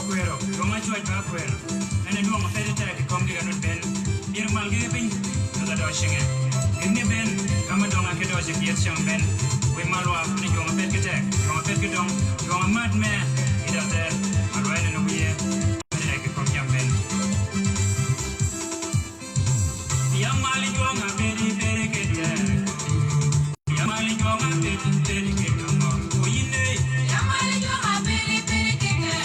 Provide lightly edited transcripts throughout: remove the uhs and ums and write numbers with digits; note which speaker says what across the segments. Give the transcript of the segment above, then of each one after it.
Speaker 1: Cuero, como ha hecho el cuero. En el nuevo fedete que conviga no ben. Bien mal que bin, no da doshing. En ni ben, kama donga ke doshi fiat shang ben. We malwa ni jonga pet ke tek, jonga pet ke dong, jonga mad me. Ida ter, malwa ni no biye. Ne ke kom jam ben. Ya mali jonga beri beri ke dia. Ya mali jonga beri beri ke dong. O yine. Ya mali jonga beri beri ke dia.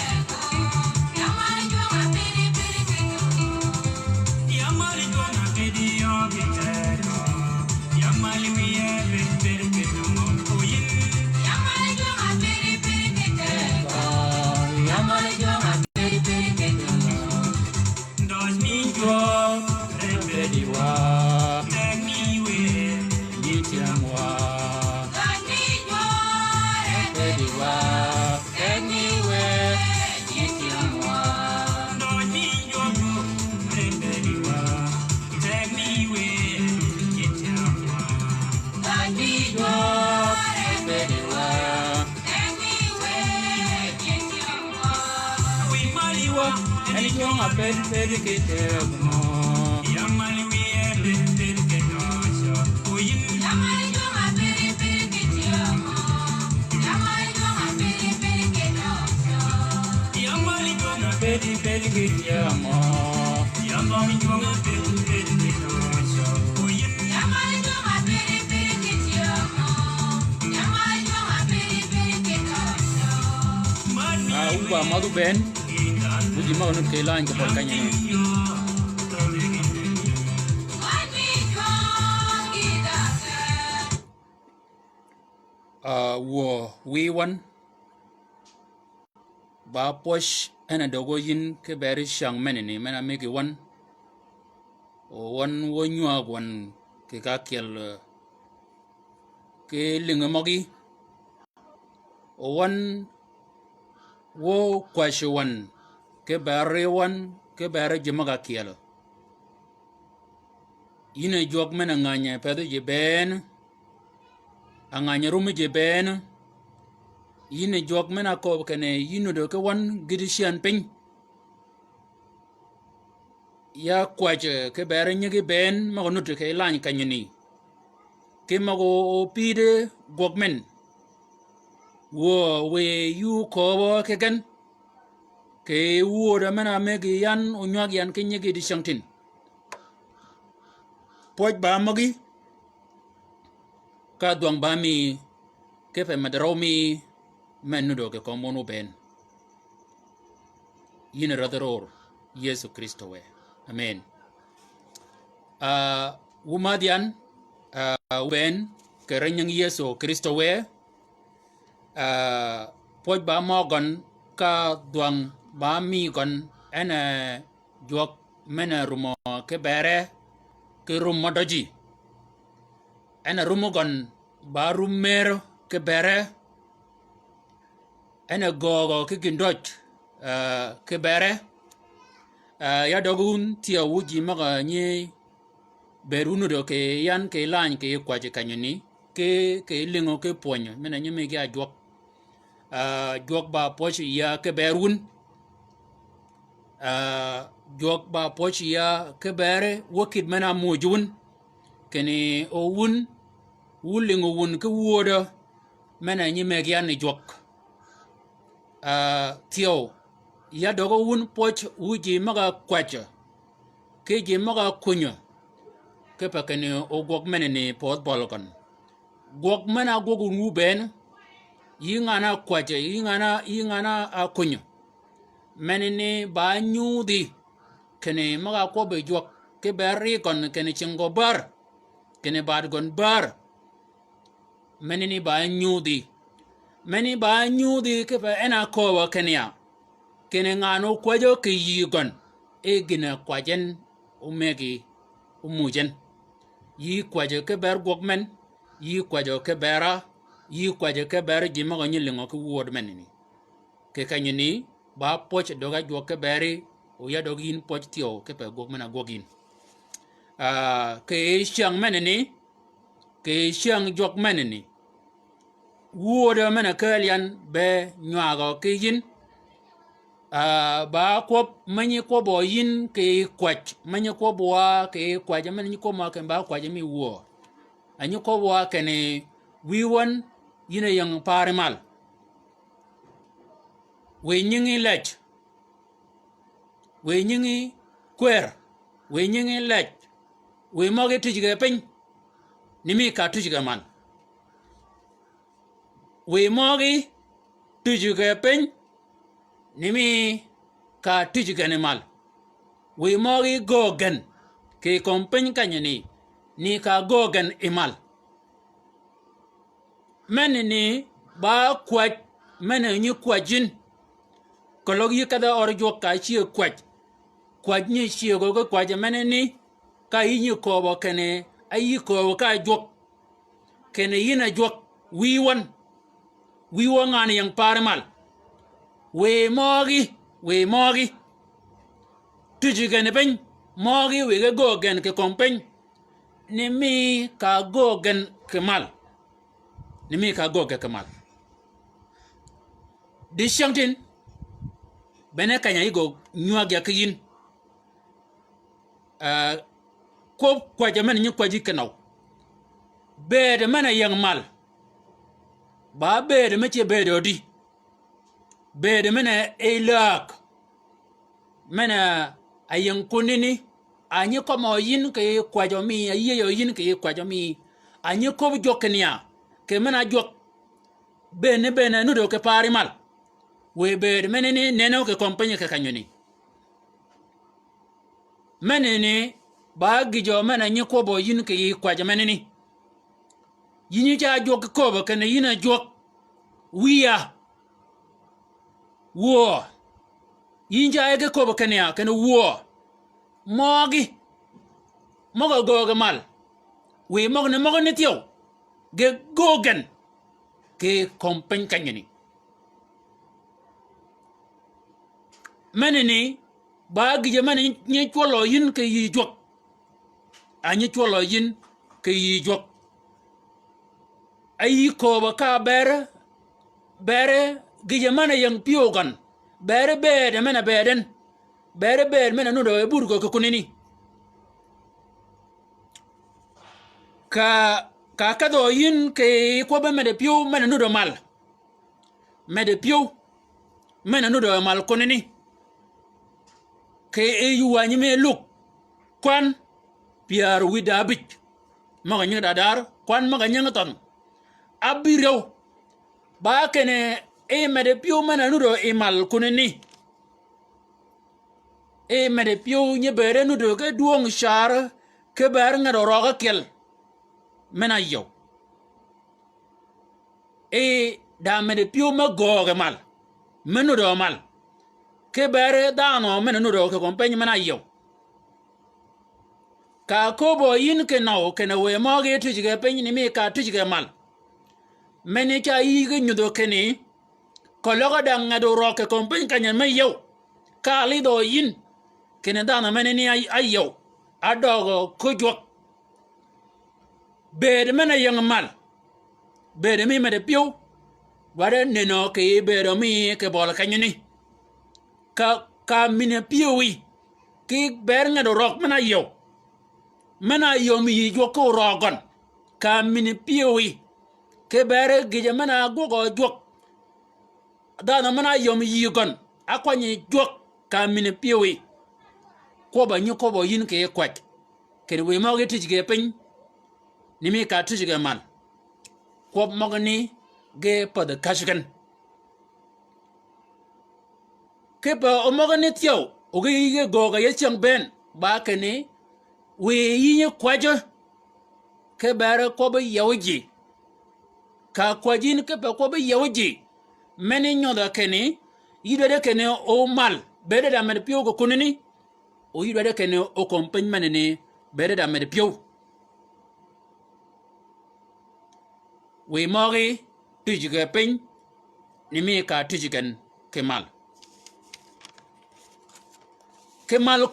Speaker 2: Uba madu ben uji mau nun ke lain ke perkanya wo we one ba posh ana dogo yin ke beri shang menene mena mege one o one wo nyua gon ke ka kel ke linga mogi o one wo kwashi one ke bere jimaga kielo yine jog mena nganya pedo je ben anganya rumi je ben yine jog mena ko kene yino do ke one gidishan pin ya kwaje ke bere nyige ben mago ke lan kanyini ke mago pide gogmen wo we yu ko ke gan ke wo da mena megi yan onyag yan ke nyige di shantin poj ba magi ka duang ba mi ke fe madro mi menudo ke komono ben yine radoror Yesu Kristo we amen wumadian ben ke renyang Yesu Kristo we poj ba mogon ka duang ba mi gon ene jok mena rumo ke bere ke rumo doji ene rumo gon ba rumero ke bere ene gogo ke gindoj ke bere ya dogun tia wuji maga nye berunu do ke yan ke lan ke kwaje kanyoni ke lingo ke ponyo mena nyeme ga jok jok ba pochi ya ke berun jok ba pochi ya ke bere wokid mena mojun kene o wun wulingo wun ke woda mena nyeme ga ni jok tio ya dogo wun poch uji maga kwacha ke je maga kunyo ke pakene o gok menene pot bolokon gok mena gogu nuben yingana kwacha yingana akunyo menene ba nyudi kene maga ko be jok ke berri kon kene chingo bar kene bad gon bar menene ba nyudi meni ba nyudi ke pa ena ko wa kenya kene ngano kwajo ke yigon e gina kwajen umegi umujen yi kwajo ke ber gokmen yi kwajo ke bera yi kwajo ke ber jima go nyilingo ke wod menini ke kanyini ba poch doga jo ke beri o ya dogin poch tio ke pa gokmena gogin ke shang menini ke siang jok meneni woda mena kalian be nywago ke yin ba ko manyi ko bo yin ke kwach manyi ko bo ke kwaja manyi ko ma ke ba kwaja mi wo anyi ko wa kene wiwon yina yang parimal we nyingi lech we nyingi kwer we nyingi lech we moge tujige pen nimi ka tujige man we moge tujige pen nimi ka tujige ni mal we moge gogen ke kompen kanyani ni ka gogen imal menini ba kwaj mene nyi kwajin kolog yi kada orjo ka chi kwaj ni chi go kwaj menini ka yi ko bo kene ayi ko ka jok kene yina jok wiwon an yang parmal we mogi tujigene ben mogi we go gen ke kompen ni mi ka go gen kemal ni mi ka go ke kemal di shantin bene kanya igo nywa gya kin ko kwaje men nyi kwaji kenaw bede mena yang mal ba bede meche bede odi bede mena elak mena ayang kunini anyi komo yin ke kwajo mi ayeyo yin ke kwajo mi anyi ko jokenia ke mena jok bene nudo ke pari mal we bede menene neno ke kompanya ke kanyoni menene ba gijo mena nyi ko bo yin ke kwajo menene yini ja jok ko ba kana yina jok wiya wo yinja ege ko ba kana wo mogi mogo goga mal we mogo ne tiyo ge gogen ke kompen kanyani menene ba gije mena nyi cholo yin ke yi jok anyi cholo yin ke yi jok ayi ko ba ka bere gije mena yang piogan bere bede mena beden bere mena nudo e burgo ko kunini ka do yin ke ko ba mede pio mena nudo mal mede pio mena nudo mal kunini ke e yuwanyi me luk kwan piar widabit maga nyinga dadar kwan maga nyinga ton abiro ba kene e mede pio mena nudo e mal kunini e mede pio nye bere nudo ke duong shar ke ber ngado roga kel mena yo e da mede pio ma goge mal menudo mal ke bere dano mena nudo ke kompany mena yo ka kobo yin ke naw ke na we moge tujige peny ni mi ka tujige mal meni cha yige nyudo keni kologo da ngado roke kompany kanyan me yo ka lido yin kene dano meni ni ayo adogo kujok bede mena yang mal bede mi mede pio ware neno ke bede mi ke bol kanyani ka mine pio wi ki ber ngado rok mena yo mi joko rogon ka mine pio wi ke bere gije mena gogo jok dano mena yo mi yigon akwanyi jok ka mine pio wi ko ba nyi ko bo yin ke kwak ke we mo ge tijige pen ni mi ka tijige man ko mo ni ge pod kashigan ke ba o mo ni tio o ge yige goga ye chang ben ba ke ni we yin kwajo ke bere ko ba yawji ka kwajin ke ba ko ba yawji meni nyoda ke ni yide ke ni o mal bede da mer pio go kunini o yide ke ni o kompany manene bede da mer pio we mogi tujige pen ni mi ka tujigen kemal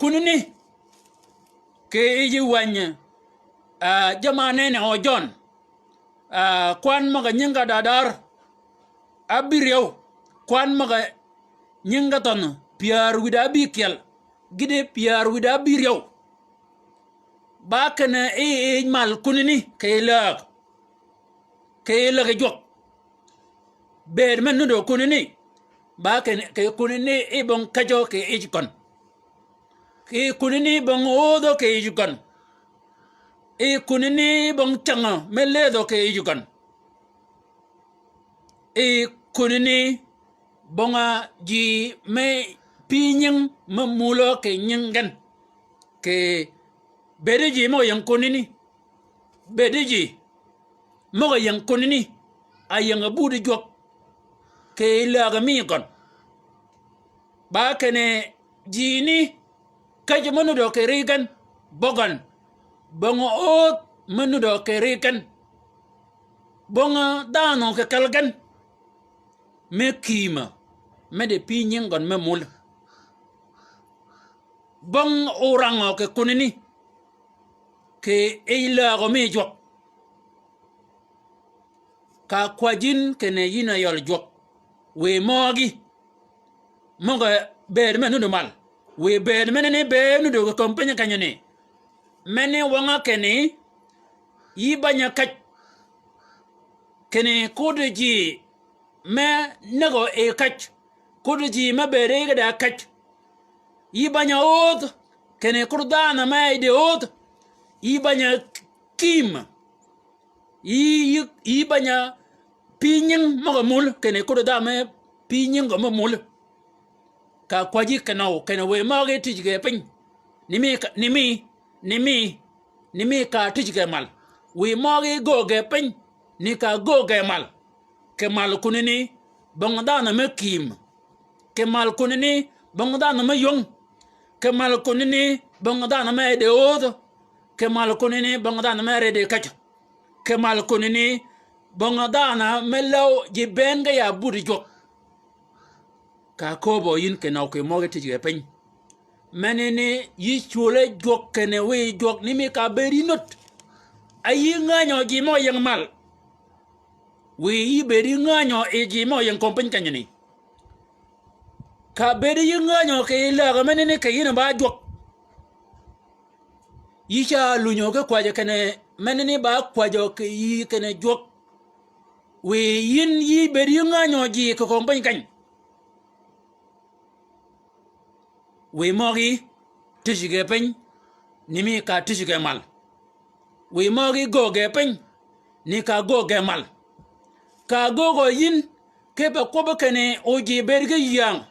Speaker 2: kunini ke iji wanya jamane ne o John kwan maga nyinga dadar abiriyo kwan maga nyinga ton piar wida bikel gide piar wida biriyo ba kana mal kunini kaylag jok ber men no kunini ba kana kay kunini ibon kajo ke ejikon ke kunini bon odo ke ejikon kunini bon changa meledo ke ejikon kunini bonga ji me pinyang mamulo ke nyingan ke bedeji mo yang kunini bedeji mo yang kunini ayang abudu jok ke ilaga mi kon ba kene jini kaje manu do ke rigan bogan bongo ot manu do ke rigan bonga dano ke kalgan me kima me de pinyang gon me mul bong orango ke kunini ke ilaga mi jok ka kwajin kene yina yol jok we mogi moga ber menu do mal we ber menene be nu do kompanya kanyane mene wanga kene yibanya kach kene kodeji me nego e kach kodeji me bere ga da kach yibanya od kene kurdana me de od yibanya kim yibanya pinyang moga mul kene kurda me pinyang go mul ka kwaji kanao kene we moge tijge pin nimi ka tijge mal we moge goge pin ni ka goge mal ke mal kunini bangda na me kim ke mal kunini bangda na me yong ke mal kunini bangda na me de odo ke mal kunini bangda na me de kach ke mal kunini bangda na me law jibenga ya budi jok ka kobo yin ke naw ke moge tijge pin menene yi chule jok kene we jok nimi ka beri not ayi nganyo ji mo yang mal we yi beri nganyo e ji mo yang kompin kanyani ka beri yi nganyo ke la ga menene ke yin ba jok yi cha lunyo ke kwaje kene menene ba kwajo ke yi kene jok we yin yi beri nganyo ji ko kompin kany we mogi tishige pen nimi ka tishige mal we mogi goge pen ni ka goge mal ka gogo yin ke ba kobo kene oji berge yang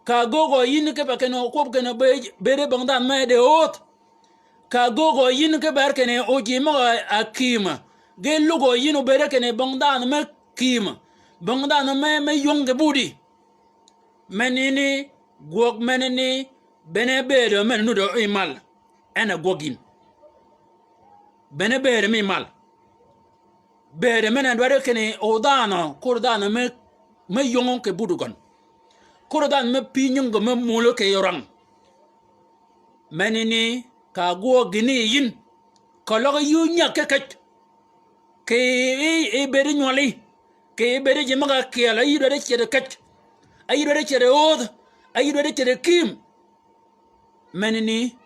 Speaker 2: ka gogo yin ke ba kene kobo kene bere bangdan me de ot ka gogo yin ke ber kene oji mo akima ge lugo yin bere kene bangdan me kima bangdan me yonge budi menini gog menene bene bere men nudo imal ena gogin bene bere mi mal bere men andware kene odano kurdano me yongon ke budugon kurdan me pinyung me mulo ke yorang menene ka gogini yin kologo yunya ke kach ke e bere nyoli ke bere jemaga kela yido de chere kach ayido de chere od ayido de chere kim menini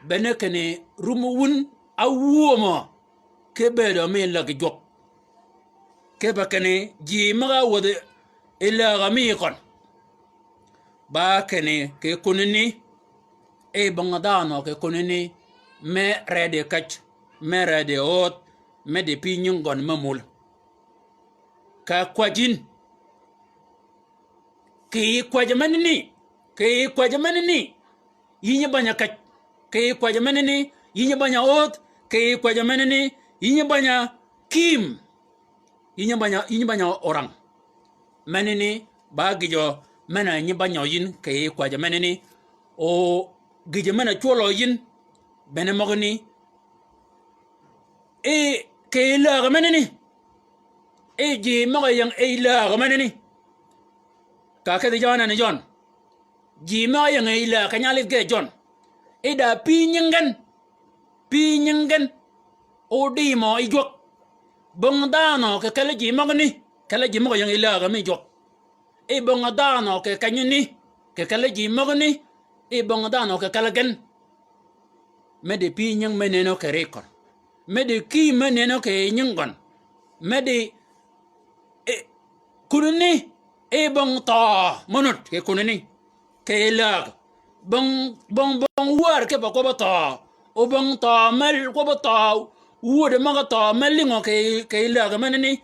Speaker 2: bene kene rumuwun awuoma ke bedo me lag jok ke bakene ji maga wode ila gami kon ba kene ke kunini e bangadano ke kunini me rede kach me rede ot me de pinyung gon mamul ka kwajin ke kwajamanini yinya banya kach ke kwajamanini yinya banya ot ke kwajamanini yinya banya kim yinya banya orang manini ba gijo mana yinya banya yin ke kwajamanini o gijo mana cholo yin bene mogni e ke la manini e ji maga yang e la manini ka ke de jona ne jon ji ma yang e la kanyalit ke jon e da pinyingen o di mo i jok bong dano ke kala ji magni kala ji mo yang ila ga mi jok e bong dano ke kanyuni ke kala ji magni e bong dano ke kala gen me de pi nyang meneno ke rekor me de ki meneno ke nyingon me de kununi e bong ta monot ke kununi ke ila bong war ke ba ko ba ta o bong ta mel ko ba ta wo de ma ta melingo ke ila ga meneni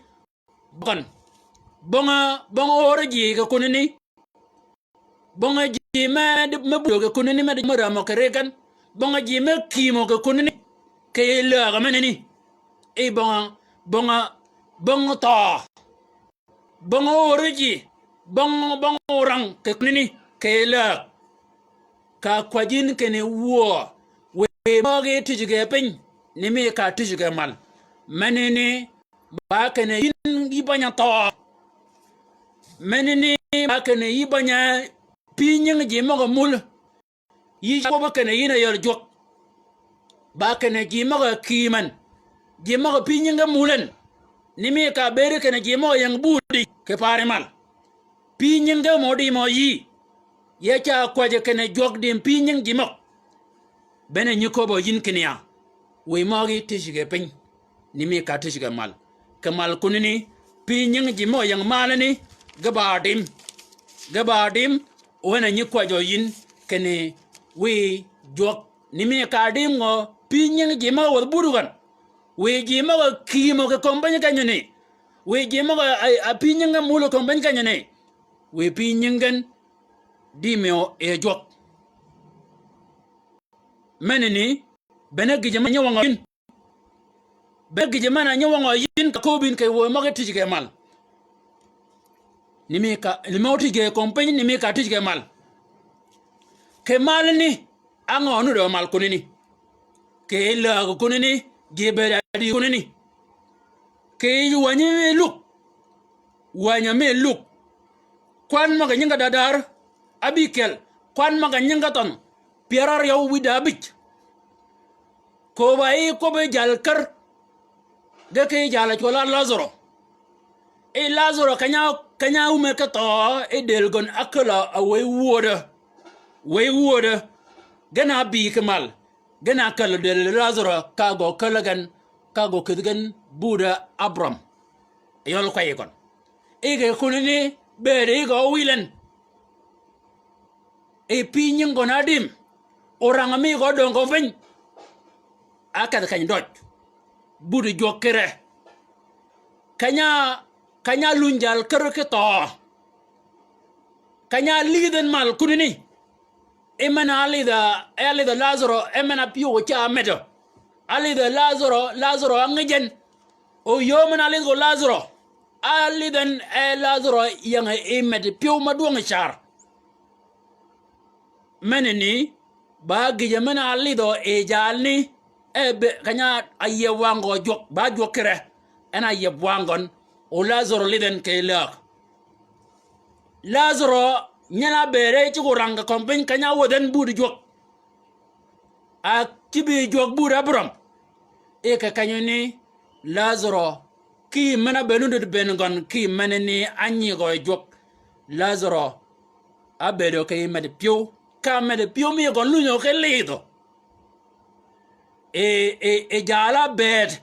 Speaker 2: bon bonga orji ke kununi bonga ji me bu ke kununi me de mara mo ke regan bonga ji me kimo ke kununi ke ila ga meneni e bonga ta bonga orji bonga orang ke kununi ke ila ka kwajin kene wo we mage tijige pen ni me ka tijige mal menene ba kene yin ibanya to menene ba kene ibanya pinyin je maga mul yi ko ba kene yin yor jok ba kene je maga kiman je maga pinyin ga mulen ni me ka bere kene je maga yang budi ke pare mal pinyin ga modi mo yi ya cha kwaje kene jok dim pinyin jimok bene nyiko bo yin kenya we magi tishige pen ni mi ka tishige mal kamal kunini pinyin jimo yang malani gabadim wena nyiko jo yin kene we jok ni mi ka dim ngo pinyin jimo wor burugan we jimo kimo ke kompanya kanyane we jimo a pinyin ga mulo kompanya kanyane we pinyin gan dimeo e jok menini bene gijama nyawango yin be gijama na nyawango yin ka kobin ke wo maga tijige mal nimi ka limoti ge compagnie nimi ka tijige mal ke mal ni ango nu do mal kunini ke la kunini ge be di kunini ke yu wanya me luk kwan maga nyinga dadar abikel kwan maga nyinga ton piarar yaw wida bich ko bai ko be jalkar de ke jala chola lazaro e lazaro kanya ume ka to e delgon akala away woda gana bi kamal gana kala del lazaro kago kalagan kago kidgan buda abram yol kwayekon e ge kunini bere go wilen e pinyin gonadim orang ami go dongo fen akad kany doj budu jokere kanya lunjal kero ke to kanya liden mal kunini emana alida lazaro emana piyo cha medo alida lazaro angejen o yoman alida lazaro alidan lazaro yang emed piyo maduang char meneni ba gijamana alido e jalni ebe kanya aye wango jok ba jokere ena ye wangon o lazaro liden ke lazaro nyana bere ci ko ranga kompagn kanya woden budu jok a tibi jok budu abram e ka kanyoni lazaro ki mana benunde bengon ki maneni anyi go jok lazaro abedo ke med pio kamede pio mi gon lunyo ke lido e jala bed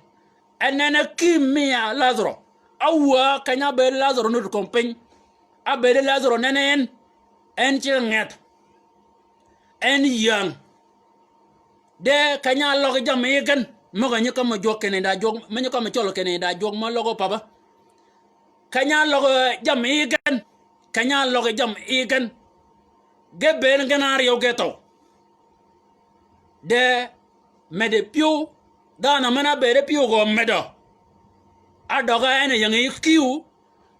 Speaker 2: enene kimia lazaro awa kanya be lazaro no compagn abede lazaro nenen en chenget en yang de kanya log jam yegen moga nyaka mo jokene da jog menyo ko mo cholo kene da jog mo logo papa kanya log jam yegen kanya log jam yegen geben ganar yo geto de mede piu dana mana bere piu go medo adoga ene yang kiu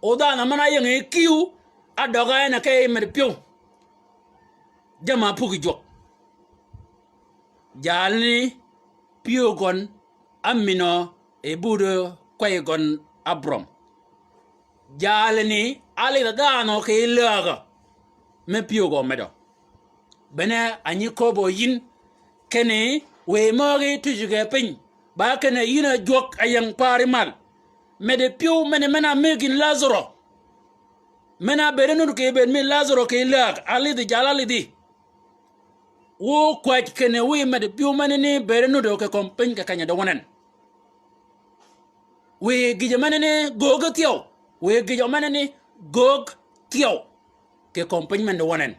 Speaker 2: o dana mana yang kiu adoga ene ke mede piu jama pugi jok jalni piu gon amino e budo kway gon abrom jalni ali dana ke laga me piu go medo bene anyi kobo yin kene we mogi tujuge pin ba kene yina jok ayang pari mal mede piu mena megin Lazaro mena berenu ke ben mi Lazaro ke lag ali di jalali di wo kwaj kene wi mede piu ni berenu do ke kompen ke kanya do wonen we gije ni gog tiyo we gije ni gog tiyo ke kompen men do wonen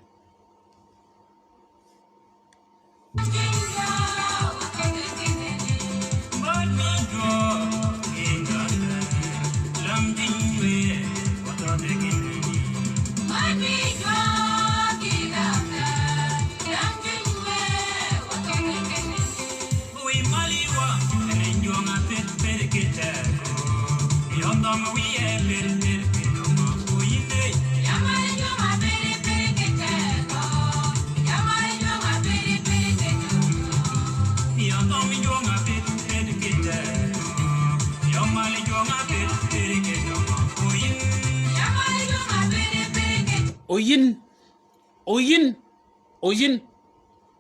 Speaker 2: oyin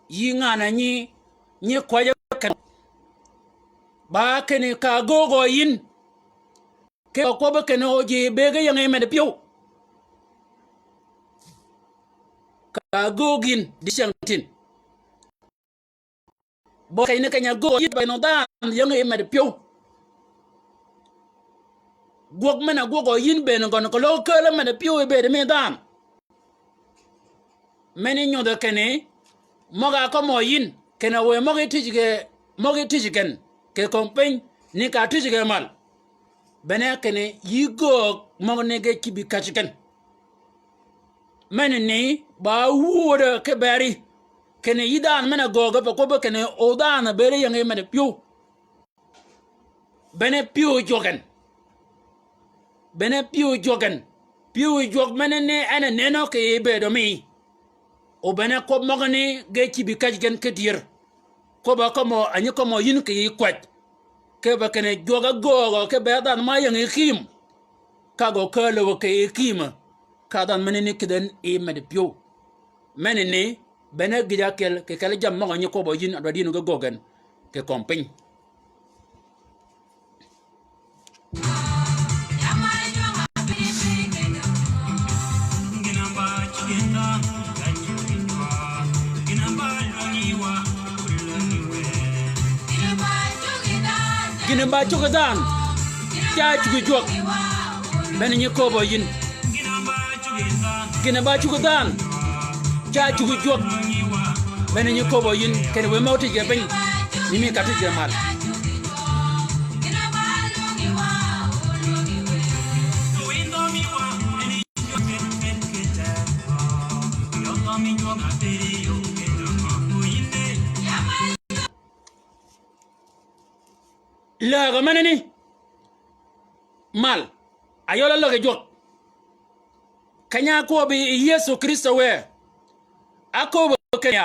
Speaker 2: yinga na nyi kwaje ba kene ka gogo yin ke ko ba kene oji bege yang me de piu ka gogin dishantin bo kay ne kanya go yit ba no dan yang me de piu gog mena gogo yin be no ko lo kele me de piu be de me dan meni nyodo kene moga ko mo yin kene we mogi tijigen ke kompen ni ka tijigen mal bene kene yigo mogo nege kibi kachiken meni ni ba wuda ke beri kene yidan mena goga pa ko kene odan bere yang mena piu bene piu jogen piu jog mene ne ana neno ke be do mi o bene ko mogani ge kibi kajigen ke dir ko ba ko mo anyi ko mo yin ke kwat ke ba kene joga gogo ke be dan ma yang kim ka go kele ke kim ka dan mene ni kiden e med pio mene ni bene gija kel ke kele jam mo anyi ko bo yin adwa dinu go gogen ke kompin gine ba chugadan cha chugujok ben ni ko bo yin gine ba chugadan cha chugujok ben ni ko bo yin ken we mawti ge ben ni mi katu ge mal la ga manani mal ayola lo ge jok kanya ko bi Yesu Kristo we akobo kenya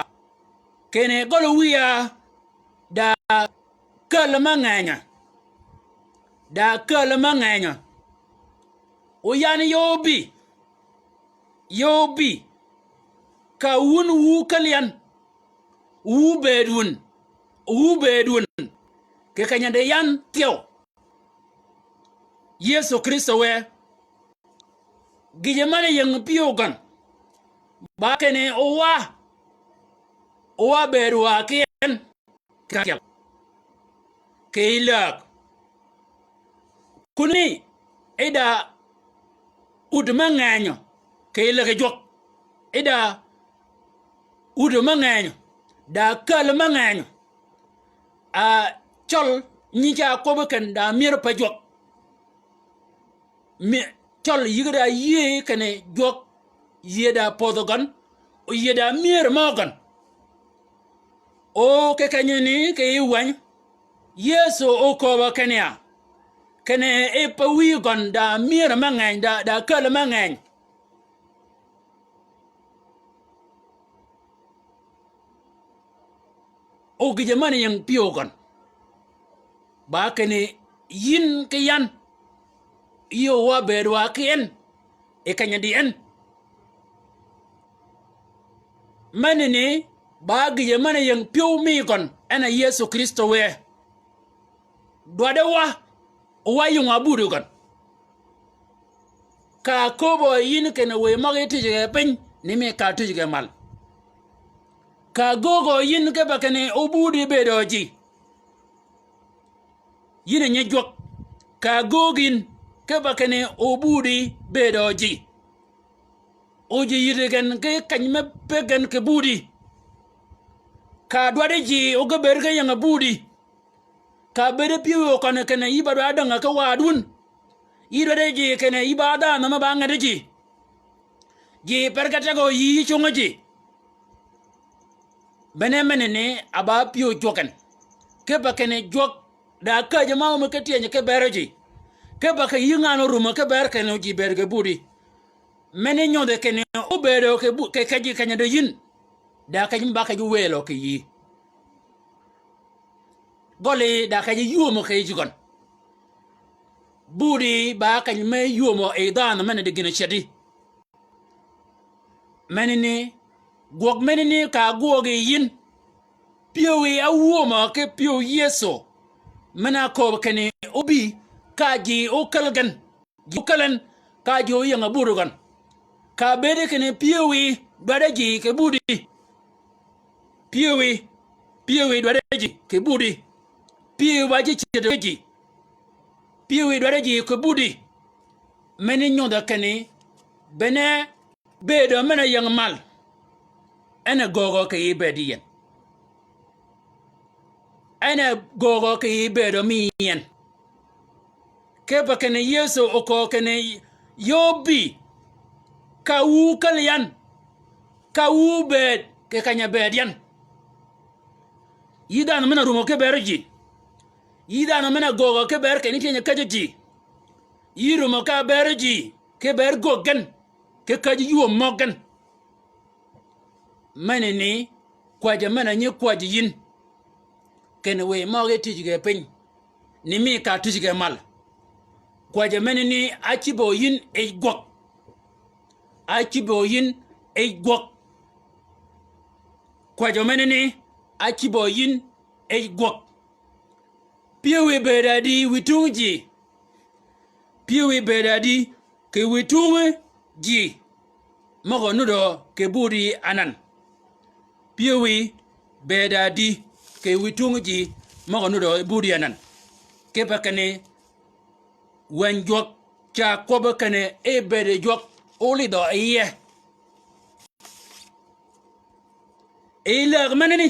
Speaker 2: kene golo wiya da kalmanganya o yani yobi ka wun wu kalyan wu bedun ke kanya de yan tio Yesu Kristo we gijemane yang piogan ba kene owa berwa kien kakya keilak kuni eda udmanganyo keilak jok eda udmanganyo da kalmanganyo a chol nyija kobekan da mir pa jok mi chol yigra ye kene jok yeda podogan o yeda mir mogan o ke kanyeni ke iwan Yesu o ko ba kenya kene e pa wi gon da mir mangan da kala mangan o gije mani yang piogon ba kene yin ke yan iyo wa berwa kien e kanya di en manene ba gije mani yang pio mi gon ana Yesu Kristo we dwade wa wayung aburu kan ka kobo yin ken we magi tije pen ni me ka tije mal ka gogo yin ke bakane obudi bedoji yin nye jok ka gogin ke bakane obudi bedoji oji yiregen ke kanyme pegen ke budi ka dwade ji oga berge yang budi ka bere piwo kana kana ibado adanga ka wadun idode ji kana ibada na mabanga de ji pergata go yi chungaji benemene ne aba piwo jokan ke bakane jok da ka jama mu ke tiye ke bereji ke baka yingano ruma ke berke no ji berge budi mene nyode kene o bedo ke kaji kanya de yin da kaji mbaka ju welo ke yi gole da kaji yumo ke jigon budi ba kaji me yumo e dan mene de gina chedi mene ni gog mene ni ka goge yin piwi awuma ke piwi yeso mena ko kene obi kaji o kalgan yukalan kaji o yanga burugan ka bede kene piwi dwadaji ke budi piwi dwadaji ke budi piwi baji chedeji piwi dwadaji ke budi meni nyoda kene bene bedo mena yang mal ene gogo ke ibediyen ene gogo ke ibedo miyen kepa kene yeso oko kene yobi ka wu kalyan ka wu bed ke kanya bedyan yida na mena rumo ke berji yida na mena gogo ke ber ke nitenya kajeji yirumo ka berji ke ber gogen ke kaji yuo mogen manene kwaje mana nye kwaje yin kene we moge tijige pen ni mi ka tijige mal kwaje manene achibo yin e gok achibo yin e gok kwaje manene achibo yin e gok piwe bedadi witungi piwe bedadi ke witungi ji mogo nudo ke buri anan piwe bedadi ke witungi ji mogo nudo buri anan ke pakane wen jok cha kobe kane e bede jok oli do iye e lag manani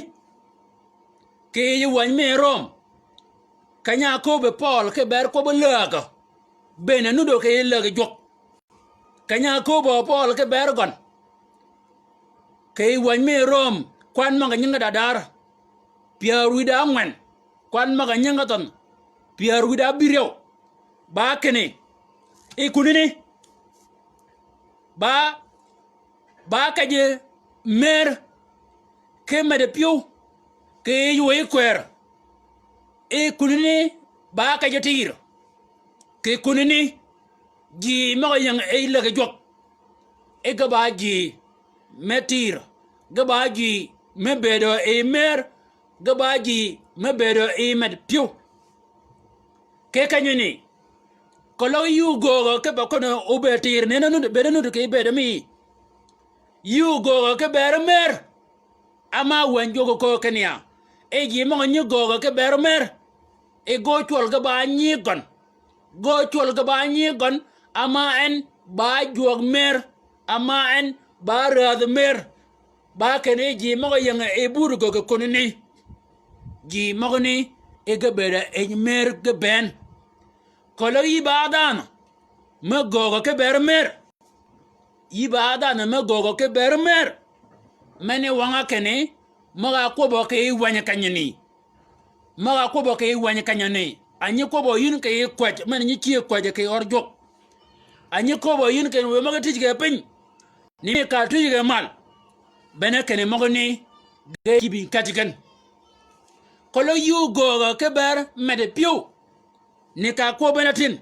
Speaker 2: ke ye wan me rom kanya kobe Paul ke ber kobe lag bene nudo ke lag jok kanya kobe Paul ke ber gon ke wan me rom kwan maga nyinga dadar piar wida ngwen kwan maga nyinga ton piar wida birew ba kene e kunini ba kaje mer ke mede piu ke yuwe kwer e kunini ba kaje tir ke kunini ji maga yang e lage jok e gaba ji metir gaba ji mebedo e mer gaba ji mebedo e med piu ke kanyini kolo yu gogo ke bakono obetir nena nu bede nu ke bede mi yu gogo ke ber mer ama wen jogo ko kenya e ji mo nyu gogo ke ber mer e go chol ga ba nyi gon go chol ga ba nyi gon ama en ba jog mer ama en ba rad mer ba kene ji mo yang e buru gogo konini ji mo ni e ga bere e mer ga ben kolo ibadan me gogo ke bermer ibadan me gogo ke bermer mene wanga kene maga kobo ke wanya kanyani maga kobo ke wanya kanyani anyi kobo yin ke kwaj mene nyi kie kwaj ke orjok anyi kobo yin ke we maga tijige pen ni ka tijige mal bene kene mago ni de gibi katigen kolo yu gogo ke ber mede piu ni ka ko benatin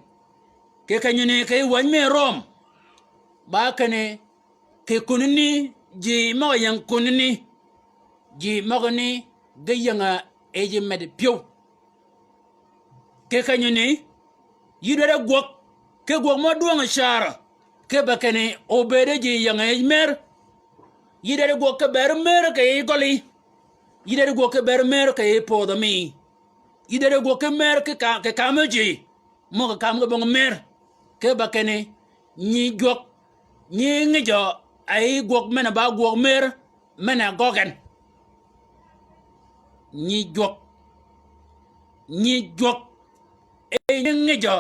Speaker 2: ke kanyene ke wan me rom ba kane ke kunni ji ma yang kunni ji magani gayanga eje med piu ke kanyene yidere gwok ke gwok ma duang shara ke bakene obede ji yang mer yidere gwok ke ber mer ke goli yidere gwok ke ber mer ke podami yidere gwok ke mer ke kameji mo ke kam ke bong mer ke bakene ni gwok ni ngijo ai gwok mena ba gwok mer mena gogen ni gwok e ngijo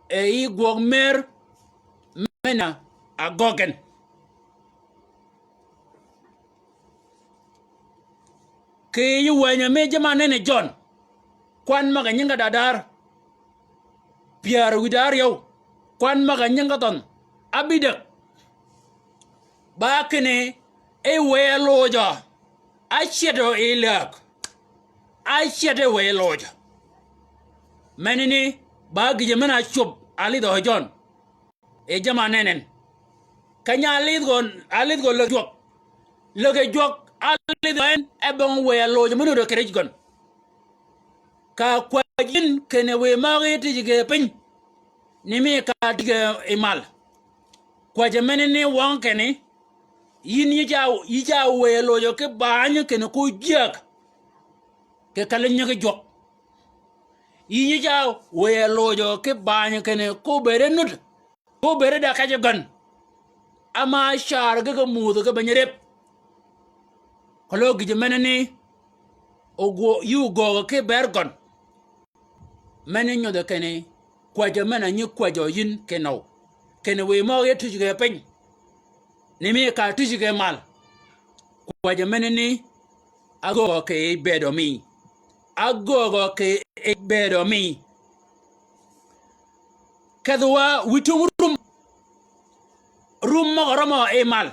Speaker 2: e gwok mer mena agogen ke yu wanya me jama nene John kwan maga nyinga dadar piar widar yow kwan maga nyinga ton abidak ba kene e weloja a chedo ilak a chede weloja menini ba gije mena chop ali do John e jama nenen kanya alid go lo jok alid en e bon weloja menu do kere gon ka kwajin kene we magi tijige pin nimi ka dige imal kwaje menini won kene yin yija welojo ke bañu kene ko jak ke kala ñaga jok yija welojo ke bañu kene ko bere nut ko bere da kaje gan ama shar ga mudu ga banyerep kolo gije menini ogo yu go ke bergon menen nyodo kene kwaje mena nyi kwajo yin keno kene we mo yetu jige pen nimi ka tujige mal kwaje menini ago ke bedo mi kadwa witum rum mo e mal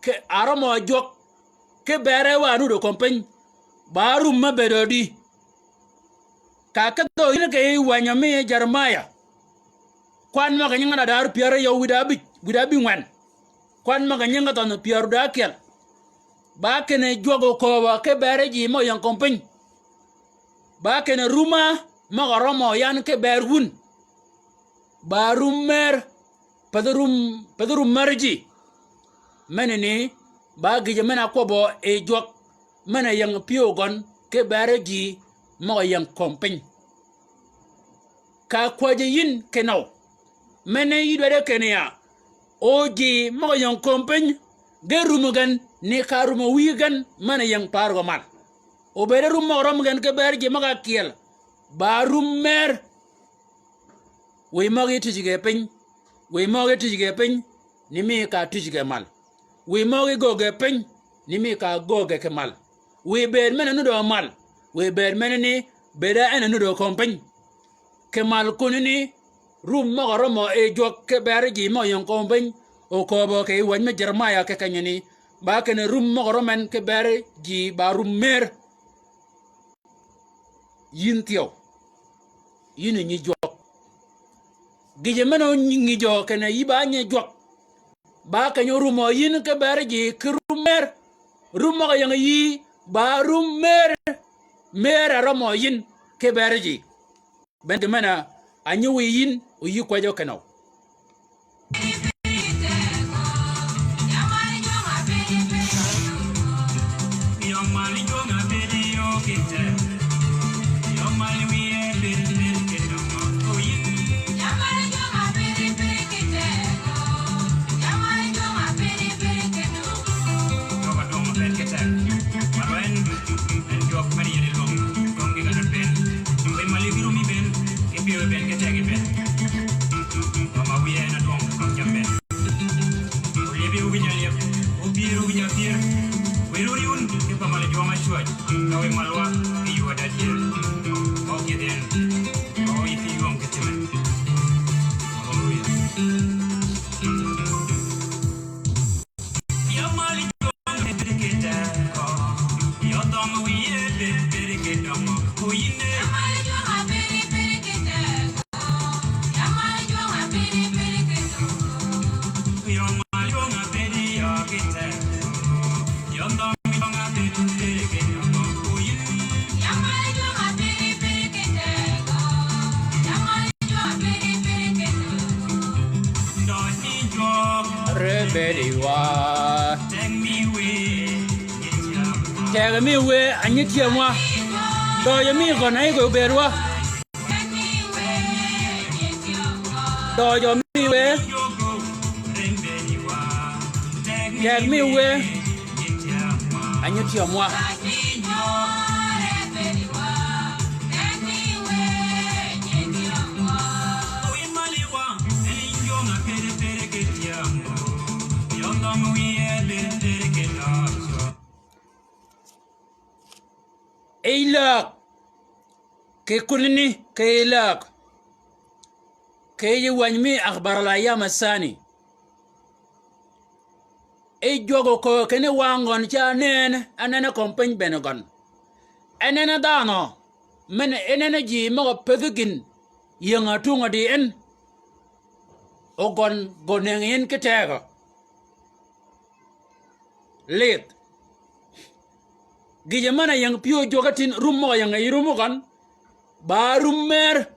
Speaker 2: ke aramo jok ke bere wa nu do kompen ba rum ma bedo di kakado yin ke wanya me Jeremiah kwan ma ganyanga dar piare yo widabi wan kwan ma ganyanga ton piaru da kel ba kene jogo ko ba ke bere ji mo yan kompen ba kene ruma ma goromo yan ke berun ba rummer padarum marji menene ba gije mena ko bo e jok mena yang piogon ke bere ji mo yan kompen ka kwaje yin kenaw mene yidere kenya oji mo yan kompen de rumugan ne ka rumo wigan mana yang pargo mal o bere rumo romgan ke bere ji maga kiel ba rummer we mogi tijige pen nimi ka tijige mal we mogi goge pen nimi ka goge ke mal we ber mena nudo mal we ber mena ni beda ena nudo kompen ke mal kunini rum mo e jok ke bere ji mo yang kompen o ko bo ke wan me Jeremiah ke kanyani ba kene rum mo men ke bere ji ba rummer yintio yini ni jok gije meno ni jo kene yiba nye jok ba kanyo rumo yin ke bere ji ke rummer rumo yang yi ba rummer mera romo yin ke bere ji ben de mena anyu yin o yi kwajo keno rebedi wa
Speaker 1: Take me away, get your
Speaker 2: tega mi we anyiti mwa do ya mi go na go berwa do yo mi we
Speaker 1: go, remedy wa. Take me
Speaker 2: tega mi we
Speaker 1: get your
Speaker 2: anyiti mwa Eilak ke kunni ke eilak ke yiwanymi akhbar al-ayyam as-sani e jogo ko kene wangon cha nen anana kompany benegon anana dano men enena ji mo pedugin yanga tunga di en ogon goneng yen ketego lit gijamana yang pio jogatin rummo yang irumo kan barum mer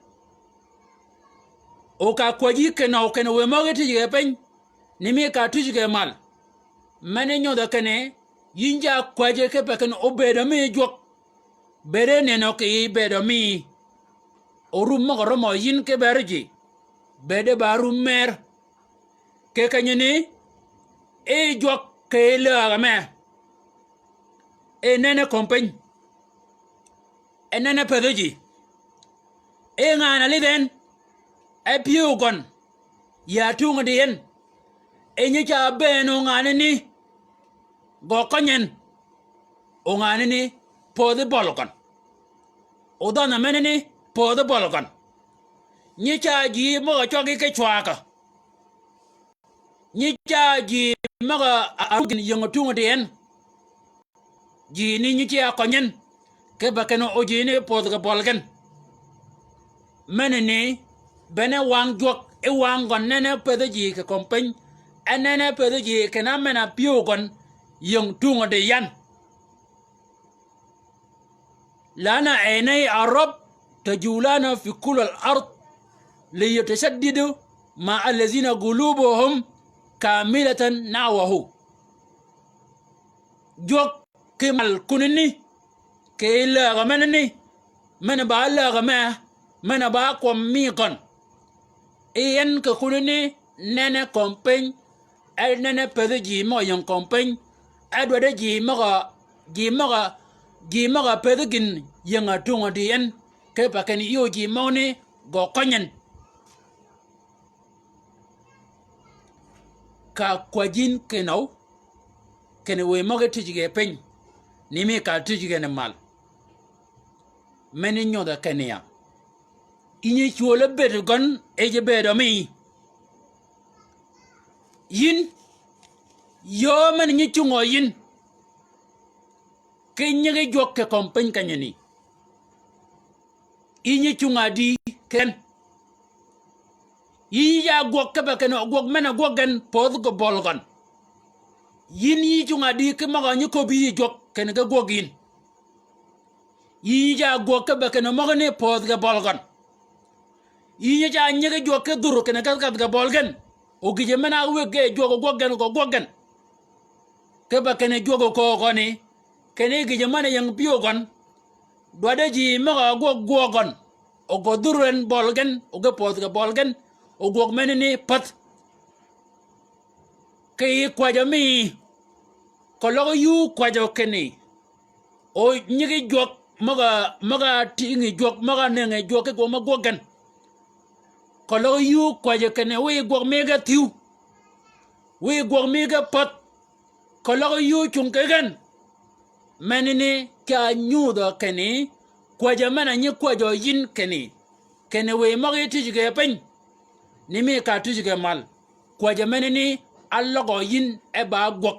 Speaker 2: o ka kwaji kena o kena we magati je pen nimi ka tuji ke mal mane nyoda kene yinja kwaje ke peken obedo mi jok bere ne no ke bedo mi o rummo romo yin ke berji bede barum mer ke kanyini e jok ke la me enene kompany enene pedoji ngana liden epiugon ya tunga dien enye cha beno ngana ni go konyen o ngana ni pode bolgon odana meneni pode bolgon ni cha ji mo chogi ke chwaka ni cha ji maga agin yongo tunga dien jini nyiti akonyen ke bakeno ojini podga bolgen menene bene wang jok e wang gon nene pedoji ke kompany enene pedoji ke na mena piogon yung tungo de yan lana ainay arab tajulana fi kul al-ard liyatashaddidu ma allazina qulubuhum kamilatan nawahu jok kemal kunini ke la gamenni men ba la gama men ba ko mi kon en ke kunini nene kompany el nene pedoji mo yon kompany adwa de ji maga pedogin yanga tunga di en ke paken yo ji moni go konyen ka kwajin kenau kene we moge tijige pen nimi ka tijige ne mal meni nyoda kenya inye chuole bedgon eje bedo mi yin yo men nyi chungo yin kenyege jokke kompany kanyani inye chunga di ken yi ya gokke ba ken gog mena gogen pod go bolgon yin yi chunga di ke maga nyi ko bi jok ken ga gogin yi ya gokke ba ken maga ne pod go bolgon yi ya nyege jokke duru ken ga bolgen o gije mena wege jogo gogen go gogen ke ba ken jogo ko goni kene gije mana yang biogon dwade ji maga gogon o go duren bolgen o go pod go bolgen o gog menini pat kay kwajami ko logo yu kwajo kene o nyigi jog maga tingi jog maga nenge jog ko ma gogen ko logo yu kwajo kene we gog mega tiu we gog mega pat ko logo yu chunkegan menini ka nyudo kene kwajo mana nyi kwajo yin kene we magi tijige pen nimi ka tijige mal kwajo menini allogo yin e ba gok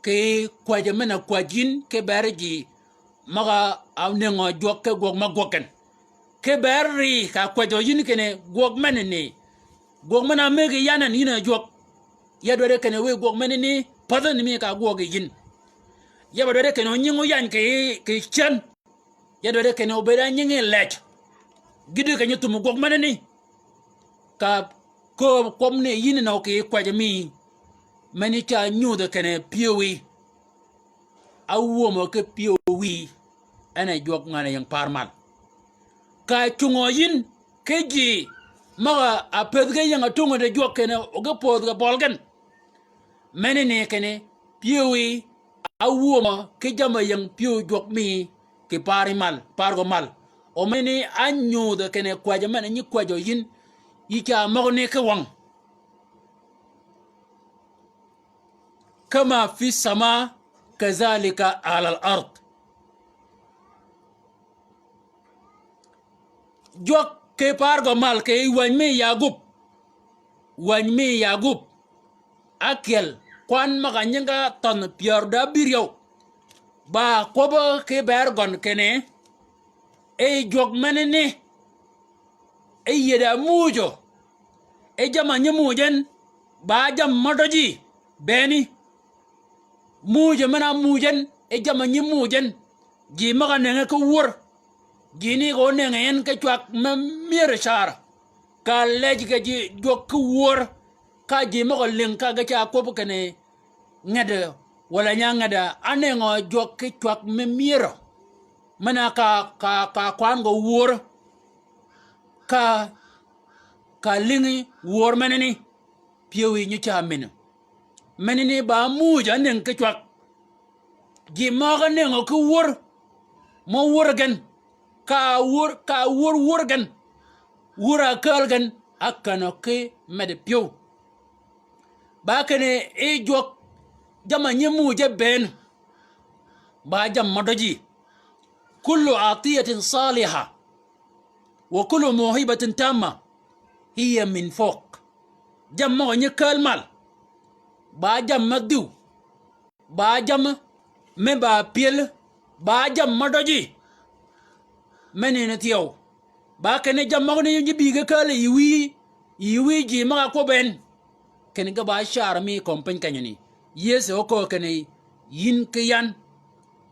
Speaker 2: ke kwajo mena kwajin ke berji maga awnengo jok ke gok ma goken ke berri ka kwajo yin kene gok menini gok mena megi yanan yina jok yadore kene we gok menini padan nimi ka gok yin yabadore kene nyingo yan ke chan yadore kene obera nyinge lech gidu ka nyutum gok menini ka ko komne yin na ke kwaje mi mani cha nyuda kene piwi awo mo ke piwi ana jog ngana yang parmal ka chungo yin keji maga apedge yang atungo de jog kene oge podga bolgan mani ne kene piwi awo mo ke jama yang piwi jog mi ke parimal pargo mal o mani anyuda kene kwaje man ni kwajo yin yika magne ke wang كما في السماء كذلك على الأرض جوك كي بارغو مال كي وانمي ياغوب أكل كوان مغانينغا تن بياردا بيريو با كوبا كي بارغون كني اي جوك منني اي يدا موجو اي جما نموجن با جم مدوجي بني muje mana mujen e jama nyi mujen gi maga nenge ko wur gini go nenge en ke twak ma mere shar ka leji ga ji jok ko wur ka ji maga len ka ga cha ko kane ngade wala nya ngada anengo jok ke twak ma mere mana ka kwan go wur ka lingi wur meneni piwi nyu cha mena menini ba muja nen ke twak gi maga nen ko wor mo worgan ka worgan wura kalgan akano ke med pio ba kene e jok jama nyemu je ben ba jam madoji kullu atiyatin salihah wa kullu mawhibatin tamma hiya min fawq jam mo nyekal mal ba jam madiw ba jam me ba piel ba jam madoji menene tiyo ba kene jam magone yiji biga kale yiwi ji maga ko ben kene ga ba shar mi kompen kanyani yese oko kene yin kiyan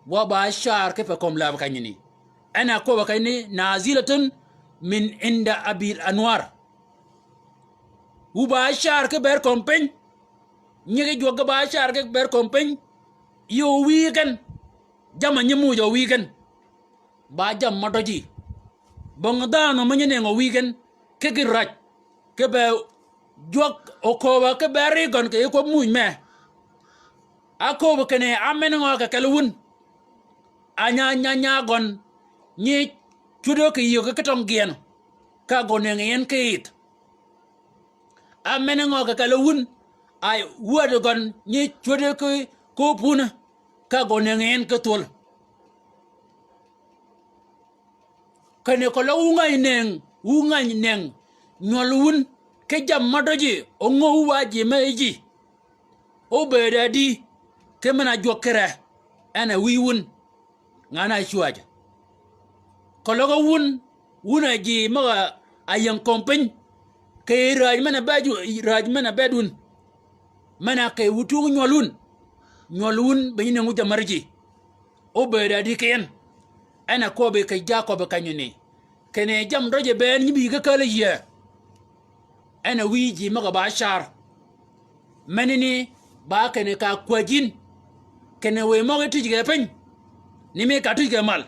Speaker 2: wa ba shar ke pe kom lab kanyani ana ko ba kene nazilatun min inda abil anwar u ba shar ke ber kompen nyege joga ba shar ke ber kompen yo weekend jama nyemu jo weekend ba jam madoji bong dano manyene ngo weekend ke giraj ke be jok okowa ke beri gon ke ko muñ me akoba kene amen ngo ka kalwun anya gon ni chudo ke yo ke tong gen ka gone ngien ke it amen ngo ka kalwun ay wad gon ni chudo ke ko puna ka gone ngien ke tol kene ko la unga neng nyolun ke jam madoji ongo waji meji obedadi ke mana jokere ana wiwun ngana shuaja ko logo wuna ji maga ayan kompen ke raj mana bedun mana ke wutu nyolun bayine ngu jamarji obedadi ken ana kobe ke jakobe kanyune kene jam doje ben yibi ga kala ye ana wiji maga ba shar manini ba kene ka kwajin kene we maga tijige pen ni me ka tijige mal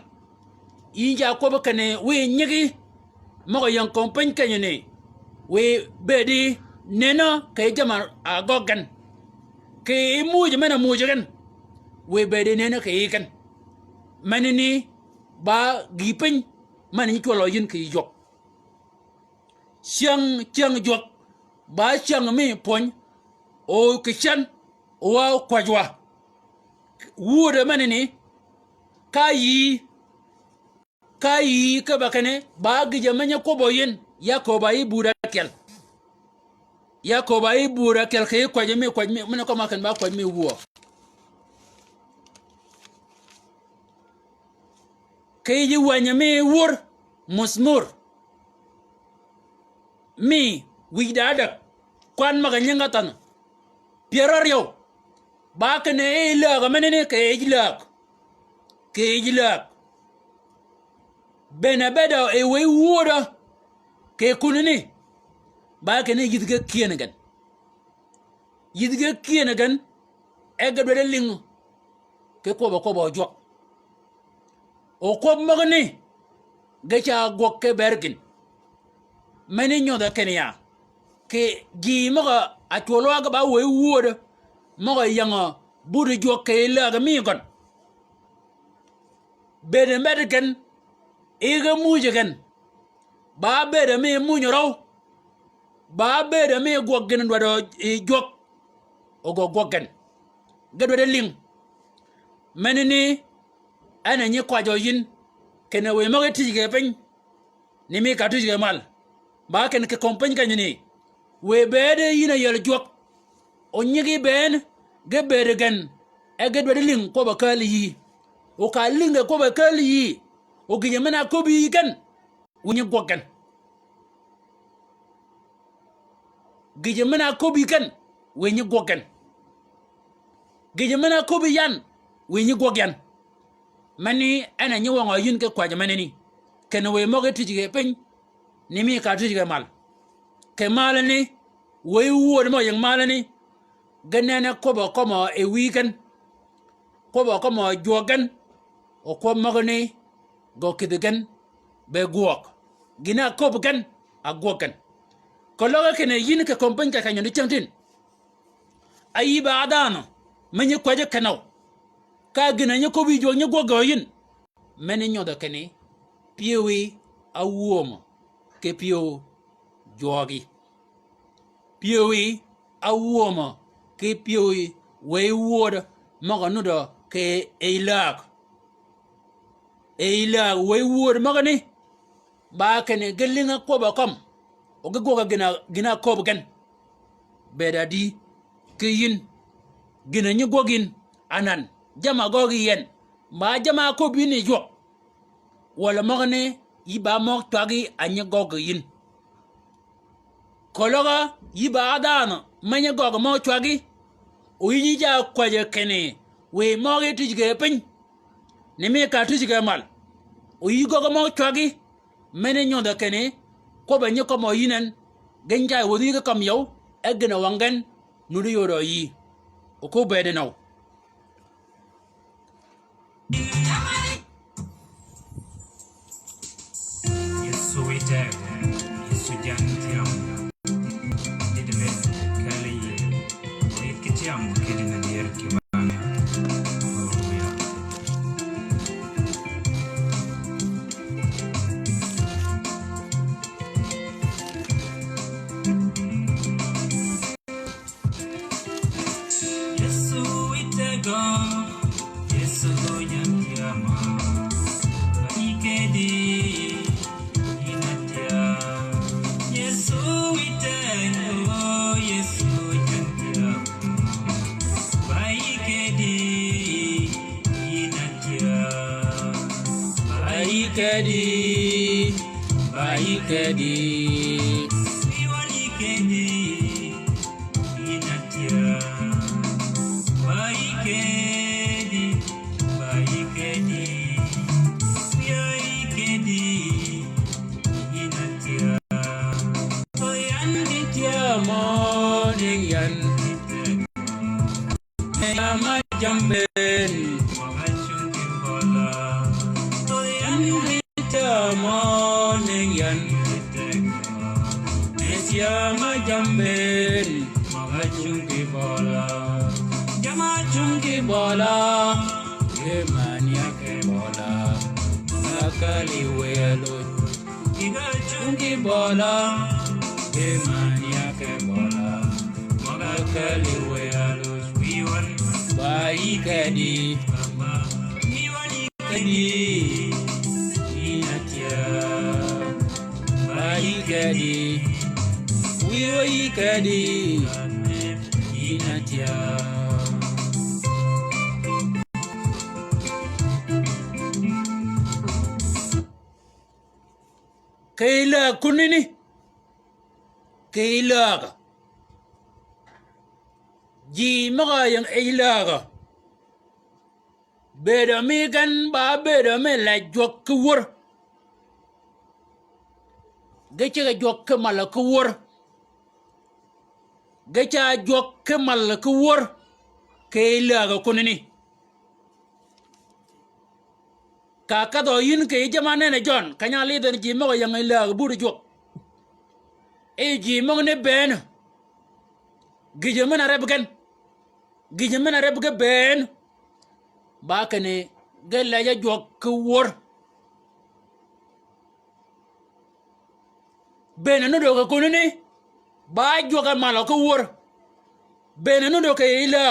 Speaker 2: yi jakobe kene we nyigi maga yan kompen kanyune we bedi nena ke jama agogan ke muje mena muje gan we bedi nena ke ikan manini ba gipin mani cholo yin ki yok siang jok ba siang mi pon o kishan wa kwajwa wude mani ni kayi ka bakane ba gije manya kobo yin yakoba yi bura kel ke kwajmi mena ko makan ba kwajmi wo keji wanya mi wur musmur mi widada kwan maga nyanga tan pierar yow ba kene ila ga menene keji lak bena beda e we wura ke kunini ba ke ne yidge kienagan yidge kienagan e ga do ling ke ko ba jo o ko magni ga cha gok ke bergin mani nyoda kenya ke ji maga a tolo ga ba we woda maga yanga buru jo ke la ga mi gon bede medican ega mujegan ba bede me munyoro ba bede me goggen do jok o goggen gado de ling menini ana nyi kwajo yin kene we maga tije pen ni mi ka tije mal ba ken ke compagnie kan ni we bede yina yel jok o nyigi ben ge bede gan e gado de ling ko ba kali yi o ka linga ko ba kali yi o giye mana ko bi gan wunyi goggan giye mana ko bi kan wenyi goggan giye mana ko bi yan wenyi goggan mani ana nyi wongo yin ke kwaje maneni ken we mo ke tije pen ni mi ka tije mal ke malani we wo mo yang malani ganana ko ba ko mo e weekend ko ba ko mo jogan o ko magani go kidigan be guok gina ko bugan a guokan ko loga kene yin ke kompany ka kanyo ni chantin ayi ba adano menye kwaje kanaw ka gina nyako bi jo nyago go yin meni nyoda kene piewi awuoma ke pio jogi piewi awuoma ke piewi we woda maganudo ke eilak we woda magani ba kene gelinga ko ba kom o ga goga gina ko bugan bedadi ke yin gina nyi gogin anan jama gogi yen ma jama ko bi ni jo wala magane yiba mok twagi anya gogi yin kologa yiba adana manya gogi mo twagi o yini ja kwaje kene we mogi tijige pen ni me ka tijige mal o yi gogi mo twagi mene nyoda kene ko ba nyiko mo yinan genja wodi ga kam yow egna wangan nudu yoro yi o ko bede naw
Speaker 1: Yesu ite Yesu jantiam didbe kali o ikitiam kidina der kibana hallelujah Yesu ite go Yesu jantiam ikedi inatia Yesu ite go Yesu jantiam baikedi inatia
Speaker 2: baikedi
Speaker 1: Iwanikedi inatia baikedi inatia
Speaker 2: tia morning yan ma jamben
Speaker 1: magachungi bola
Speaker 2: tia morning yan tia ma jamben
Speaker 1: magachungi bola
Speaker 2: jama chungi bola ke mania ke bola akali welo chungi bola ke mania ke bola
Speaker 1: magakali welo wiwan
Speaker 2: baikedi
Speaker 1: iwanikedi inatia
Speaker 2: baikedi wiikedi inatia Keila kunini Keilaga ji maga yang eilaga beda mi gan ba beda me la jok wor gece ga jok mala ko wor ga cha jok ke mal ke wor ke la ga kunini ka ka do yin ke jamane ne John kanya le den ji mo yang la ga buru jok e ji mo ne ben gije mena rebgen gije mena rebge ben ba kane ga la ya jok ke wor ben no do ga kunini ba jok ga mal ke wor ben no do ke ila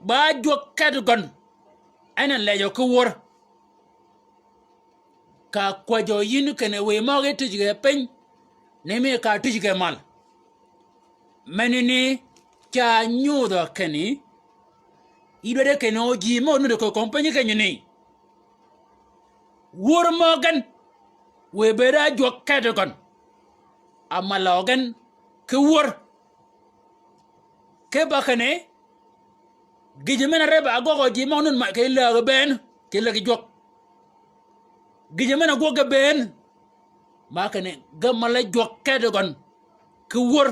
Speaker 2: ba jok kad gon ana la yo ke wor ka kwajo yin kene we mo ge tijge pen ne me ka tijge mal menini cha nyudo keni ido de kene oji mo no de ko company kenye ni wor mogan we bera jok kadagon amalogan ke wor ke bakane gijemena reba agogo ji mo nun ma ke la ben ke la jok gijemena goga ben makane gamala jok kadagon ke wor